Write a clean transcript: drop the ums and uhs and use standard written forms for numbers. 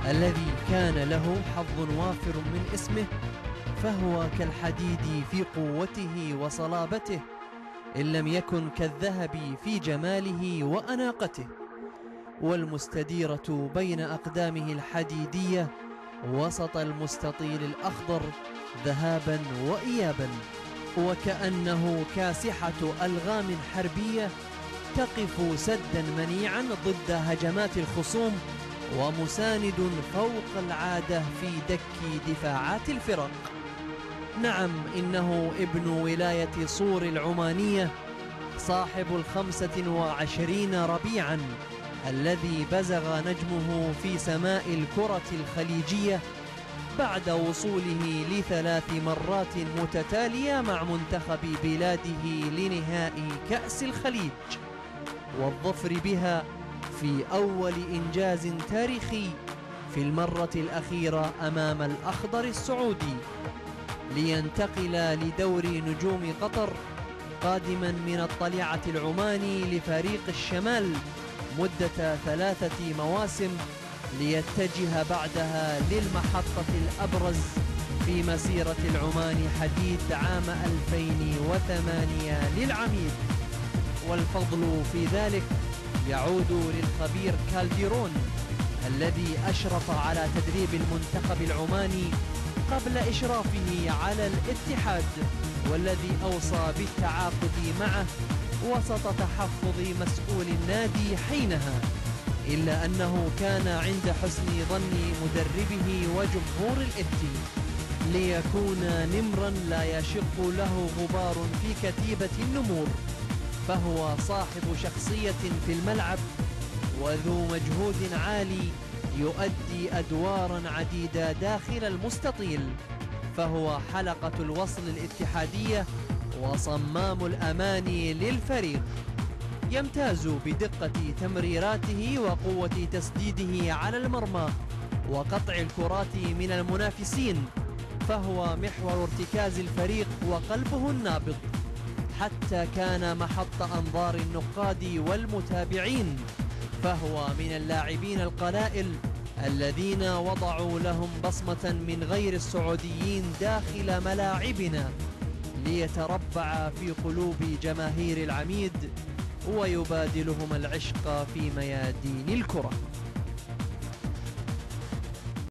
الذي كان له حظ وافر من اسمه، فهو كالحديد في قوته وصلابته، إن لم يكن كالذهب في جماله وأناقته. والمستديرة بين أقدامه الحديدية وسط المستطيل الأخضر ذهابا وإيابا، وكأنه كاسحة ألغام حربية تقف سدا منيعا ضد هجمات الخصوم، ومساند فوق العادة في دك دفاعات الفرق. نعم، إنه ابن ولاية صور العمانية، صاحب 25 ربيعا، الذي بزغ نجمه في سماء الكرة الخليجية بعد وصوله ل3 مرات متتالية مع منتخب بلاده لنهائي كأس الخليج، والظفر بها في أول إنجاز تاريخي في المرة الأخيرة أمام الأخضر السعودي، لينتقل لدور نجوم قطر قادما من الطليعة العماني لفريق الشمال مدة 3 مواسم، ليتجه بعدها للمحطة الأبرز في مسيرة العمان حديد عام 2008 للعميد. والفضل في ذلك يعود للخبير كالديرون، الذي أشرف على تدريب المنتخب العماني قبل إشرافه على الاتحاد، والذي أوصى بالتعاقد معه وسط تحفظ مسؤول النادي حينها، إلا أنه كان عند حسن ظن مدربه وجمهور الإفتي، ليكون نمرا لا يشق له غبار في كتيبة النمور، فهو صاحب شخصية في الملعب وذو مجهود عالي يؤدي أدوارا عديدة داخل المستطيل، فهو حلقة الوصل الاتحادية وصمام الأمان للفريق. يمتاز بدقة تمريراته وقوة تسديده على المرمى وقطع الكرات من المنافسين، فهو محور ارتكاز الفريق وقلبه النابض، حتى كان محط أنظار النقاد والمتابعين، فهو من اللاعبين القلائل الذين وضعوا لهم بصمة من غير السعوديين داخل ملاعبنا، ليتربع في قلوب جماهير العميد ويبادلهم العشق في ميادين الكرة.